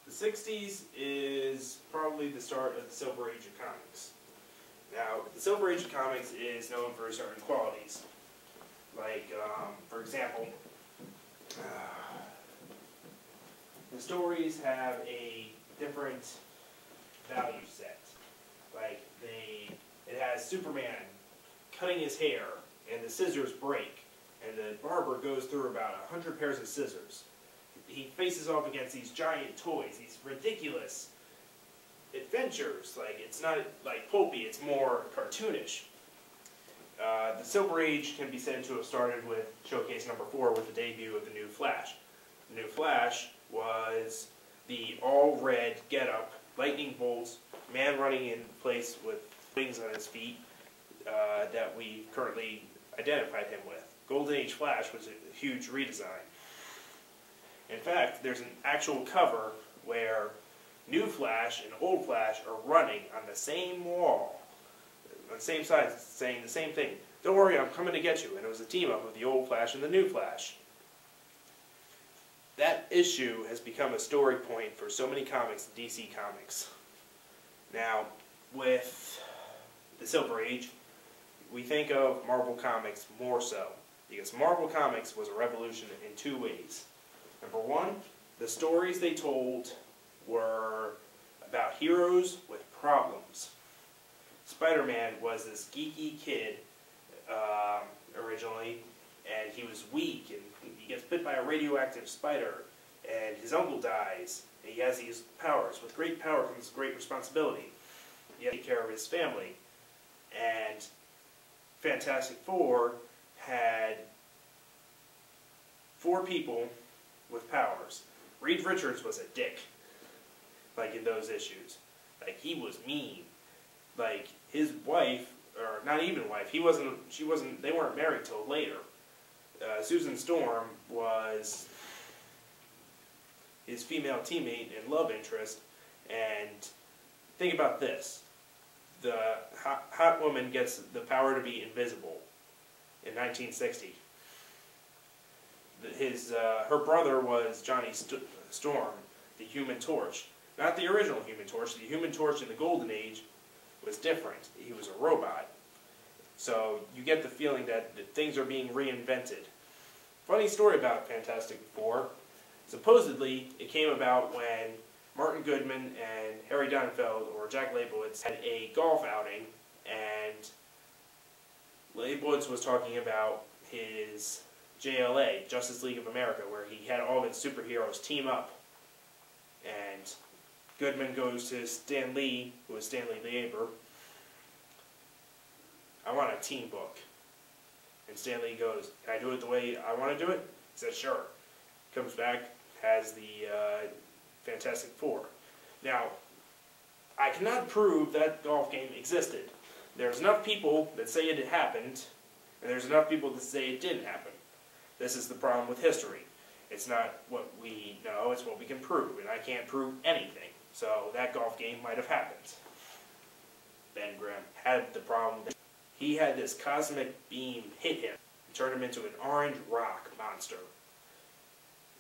The 60s is probably the start of the Silver Age of comics. Now, the Silver Age of comics is known for certain qualities. Like, for example, the stories have a different value set. Like, it has Superman cutting his hair, and the scissors break, and the barber goes through about 100 pairs of scissors. He faces off against these giant toys, these ridiculous adventures. Like, it's not like pulpy, it's more cartoonish. The Silver Age can be said to have started with showcase number 4 with the debut of the New Flash. The New Flash was the all-red get-up, lightning bolts, man running in place with wings on his feet that we currently identified him with. Golden Age Flash was a huge redesign. In fact, there's an actual cover where New Flash and Old Flash are running on the same wall, on the same side, saying the same thing. Don't worry, I'm coming to get you. And it was a team-up of the Old Flash and the New Flash. That issue has become a story point for so many comics in DC Comics. Now, with the Silver Age, we think of Marvel Comics more so, because Marvel Comics was a revolution in 2 ways. Number one, the stories they told were about heroes with problems. Spider-Man was this geeky kid originally, and he was weak, and he gets bit by a radioactive spider, and his uncle dies, and he has these powers. With great power comes great responsibility. He has to take care of his family. And Fantastic Four had 4 people with powers. Reed Richards was a dick, like in those issues. Like, he was mean. Like, his wife, or not even wife, they weren't married till later. Susan Storm was his female teammate and love interest, and think about this. The hot woman gets the power to be invisible in 1960. Her brother was Johnny Storm, the Human Torch. Not the original Human Torch. The Human Torch in the Golden Age was different. He was a robot. So you get the feeling that things are being reinvented. Funny story about Fantastic Four. Supposedly, it came about when Martin Goodman and Harry Donenfeld, or Jack Leibowitz, had a golf outing, and Leibowitz was talking about his JLA, Justice League of America, where he had all of its superheroes team up. And Goodman goes to Stan Lee, who was Stanley Lieber, I want a team book. And Stan Lee goes, can I do it the way I want to do it? He says, sure. Comes back, has the Fantastic Four. Now, I cannot prove that golf game existed. There's enough people that say it happened, and there's enough people that say it didn't happen. This is the problem with history. It's not what we know, it's what we can prove, and I can't prove anything. So that golf game might have happened. Ben Grimm had the problem that he had this cosmic beam hit him and turn him into an orange rock monster.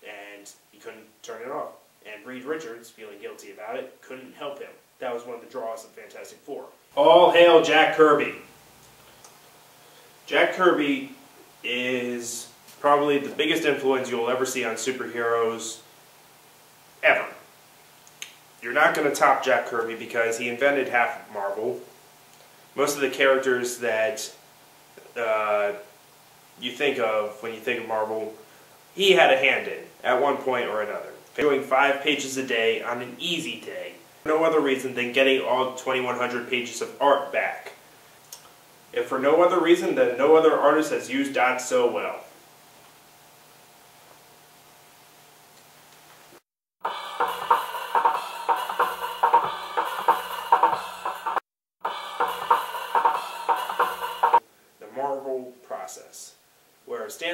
And he couldn't turn it off. And Reed Richards, feeling guilty about it, couldn't help him. That was one of the draws of Fantastic Four. All hail Jack Kirby. Jack Kirby is probably the biggest influence you'll ever see on superheroes ever. You're not going to top Jack Kirby because he invented half of Marvel. Most of the characters that you think of when you think of Marvel, he had a hand in at one point or another. Doing 5 pages a day on an easy day. No other reason than getting all 2,100 pages of art back. If for no other reason than no other artist has used dots so well.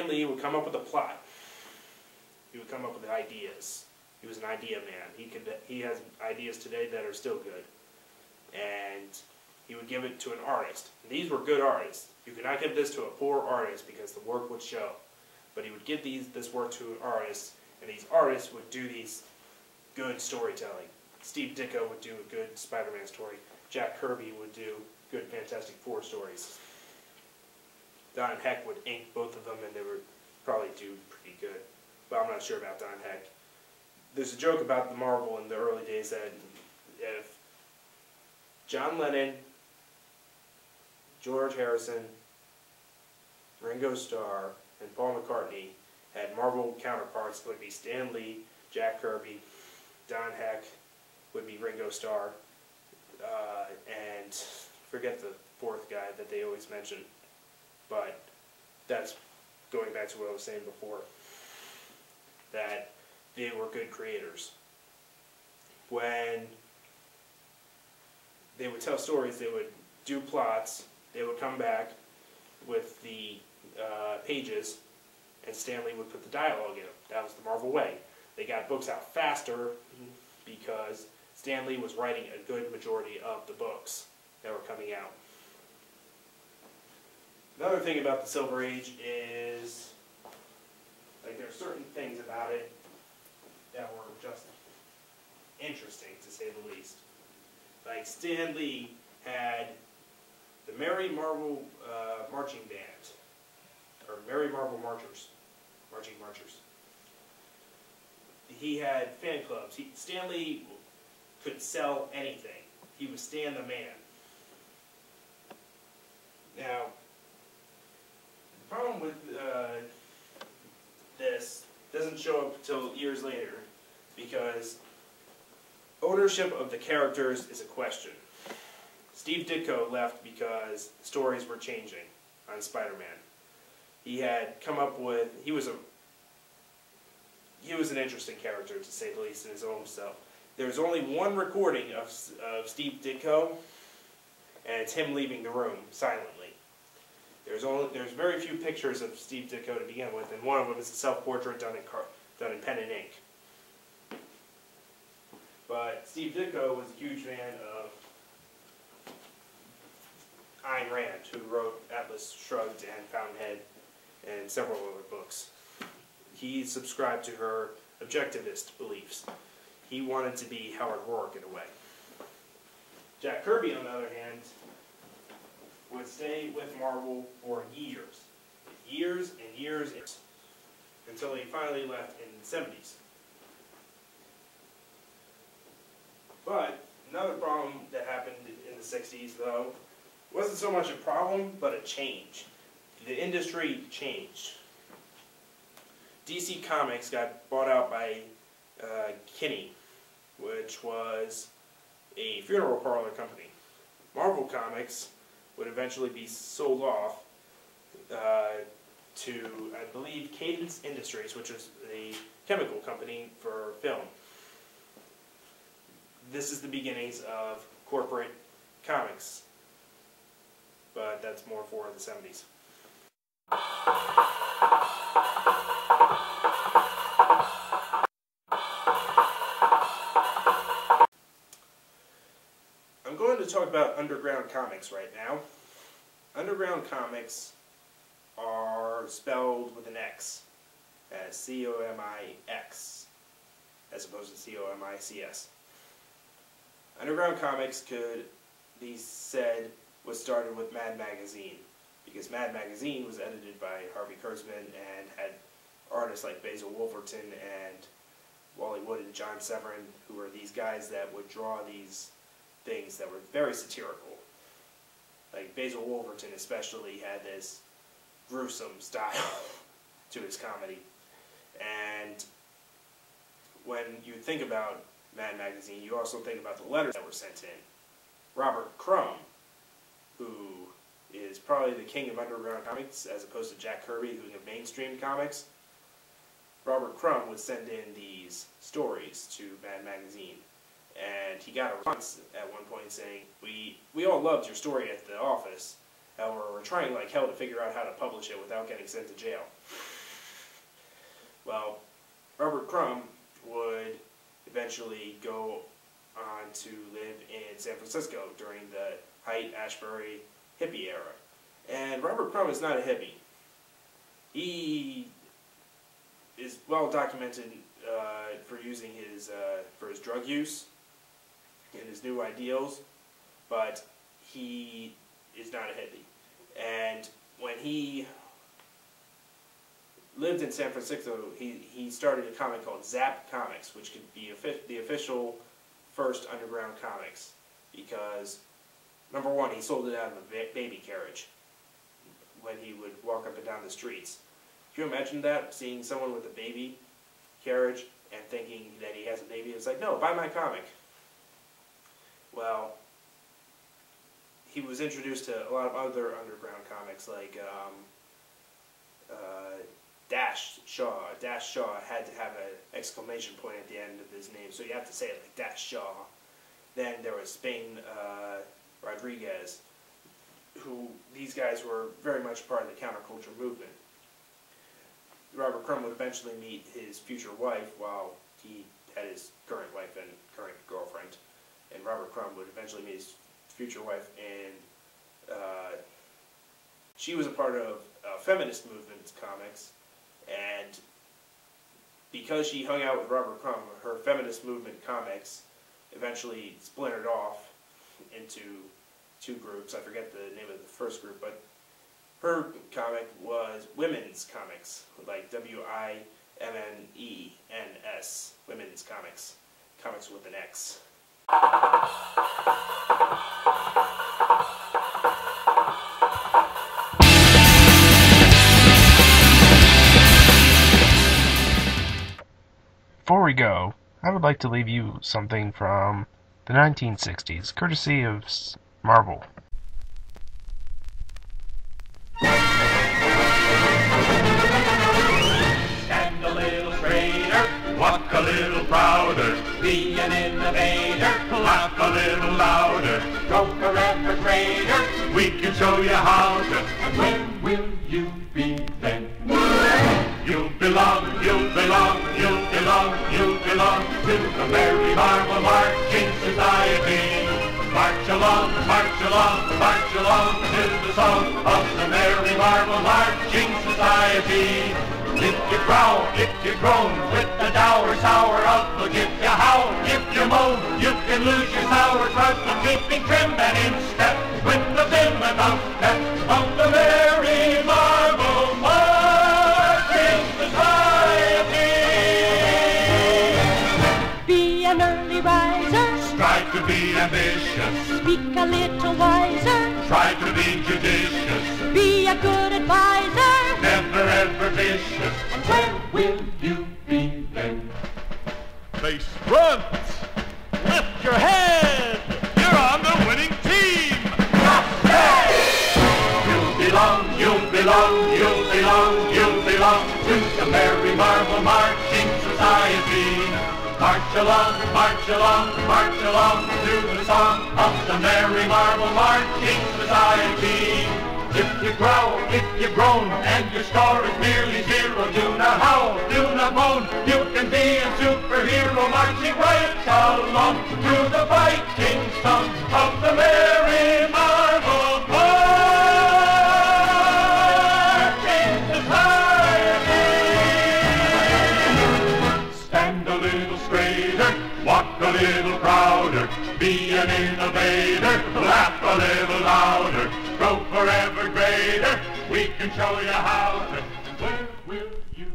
Stan Lee would come up with a plot. He would come up with ideas. He was an idea man. He has ideas today that are still good. And he would give it to an artist. And these were good artists. You could not give this to a poor artist because the work would show. But he would give this work to an artist, and these artists would do these good storytelling. Steve Ditko would do a good Spider-Man story. Jack Kirby would do good Fantastic Four stories. Don Heck would ink both of them, and they would probably do pretty good. But I'm not sure about Don Heck. There's a joke about the Marvel in the early days that if John Lennon, George Harrison, Ringo Starr, and Paul McCartney had Marvel counterparts, it would be Stan Lee, Jack Kirby, Don Heck would be Ringo Starr, and forget the fourth guy that they always mention. But that's going back to what I was saying before, that they were good creators. When they would tell stories, they would do plots, they would come back with the pages, and Stan Lee would put the dialogue in them. That was the Marvel way. They got books out faster because Stan Lee was writing a good majority of the books that were coming out. Another thing about the Silver Age is, like, there are certain things about it that were just interesting, to say the least. Like, Stan Lee had the Merry Marvel Marching Band, or Merry Marvel Marchers, Marching Marchers. He had fan clubs. Stan Lee could sell anything. He was Stan the Man. Now, the problem with this doesn't show up until years later, because ownership of the characters is a question. Steve Ditko left because stories were changing on Spider-Man. He had come up with, he was an interesting character, to say the least, in his own self. There's only one recording of Steve Ditko, and it's him leaving the room silently. There's very few pictures of Steve Ditko to begin with, and one of them is a self-portrait done in pen and ink. But Steve Ditko was a huge fan of Ayn Rand, who wrote Atlas Shrugged and Fountainhead and several other books. He subscribed to her objectivist beliefs. He wanted to be Howard Rourke in a way. Jack Kirby, on the other hand, would stay with Marvel for years. Years and years and years, until he finally left in the 70s. But another problem that happened in the 60s, though, wasn't so much a problem, but a change. The industry changed. DC Comics got bought out by Kinney, which was a funeral parlor company. Marvel Comics would eventually be sold off to, I believe, Cadence Industries, which is a chemical company for film. This is the beginnings of corporate comics, but that's more for the 70s. I'm going to talk about underground comics right now. Underground comics are spelled with an X, as C-O-M-I-X, as opposed to C-O-M-I-C-S. Underground comics could be said was started with Mad Magazine, because Mad Magazine was edited by Harvey Kurtzman and had artists like Basil Wolverton and Wally Wood and John Severin, who were these guys that would draw these things that were very satirical. Like Basil Wolverton especially had this gruesome style to his comedy. And when you think about Mad Magazine, you also think about the letters that were sent in. Robert Crumb, who is probably the king of underground comics as opposed to Jack Kirby, who's of mainstream comics. Robert Crumb would send in these stories to Mad Magazine, and he got a response at one point saying, we all loved your story at the office. However, we're trying like hell to figure out how to publish it without getting sent to jail. Well, Robert Crumb would eventually go on to live in San Francisco during the Haight-Ashbury hippie era. And Robert Crumb is not a hippie. He is well documented for using for his drug use and his new ideals, but he is not a hippie. And when he lived in San Francisco, he started a comic called Zap Comics, which could be the official first underground comics, because number one, he sold it out of a baby carriage when he would walk up and down the streets. Can you imagine that? Seeing someone with a baby carriage and thinking that he has a baby? It's like, no, buy my comic. Well, he was introduced to a lot of other underground comics, like Dash Shaw. Dash Shaw had to have an exclamation point at the end of his name, so you have to say it like Dash Shaw. Then there was Spain Rodriguez, who these guys were very much part of the counterculture movement. Robert Crumb would eventually meet his future wife while he had his current wife and current girlfriend. And Robert Crumb would eventually meet his future wife, and she was a part of feminist movement comics, and because she hung out with Robert Crumb, her feminist movement comics eventually splintered off into two groups. I forget the name of the first group, but her comic was women's comics, like WIMNENS, women's comics, comics with an X. Before we go, I would like to leave you something from the 1960s, courtesy of Marvel. Stand a little straighter, walk a little prouder, be an innovator, laugh a little louder, go forever greater, we can show you how to, and when will you be then? You belong, you belong, you belong, you belong to the Merry Marvel Marching Society. March along, march along, march along to the song of the Merry Marvel Marching Society. If you growl, if you groan, with the dour, sour outlook, if you howl, if you moan, you can lose your sour trout from keeping trim and in step with the vim and step of the Merry Marvel Marching Society. Be an early riser, Strive to be ambitious, speak a little wiser, try to be judicious, be a good advisor, never ever vicious. and when Will you be then? Face front! Lift your head! You're on the winning team! You belong, you belong, you belong, you belong to the Merry Marvel Marching Society. March along, march along, march along to the song of the Merry Marvel Marching Society. If you growl, if you groan, and your score is nearly zero, do not howl, do not moan, you can be a superhero marching right along to the fighting song of the Merry Marvel Marching Society. Stand a little straighter, walk a little prouder, be an innovator, laugh a little louder, grow forever greater, we can show you how to, where will you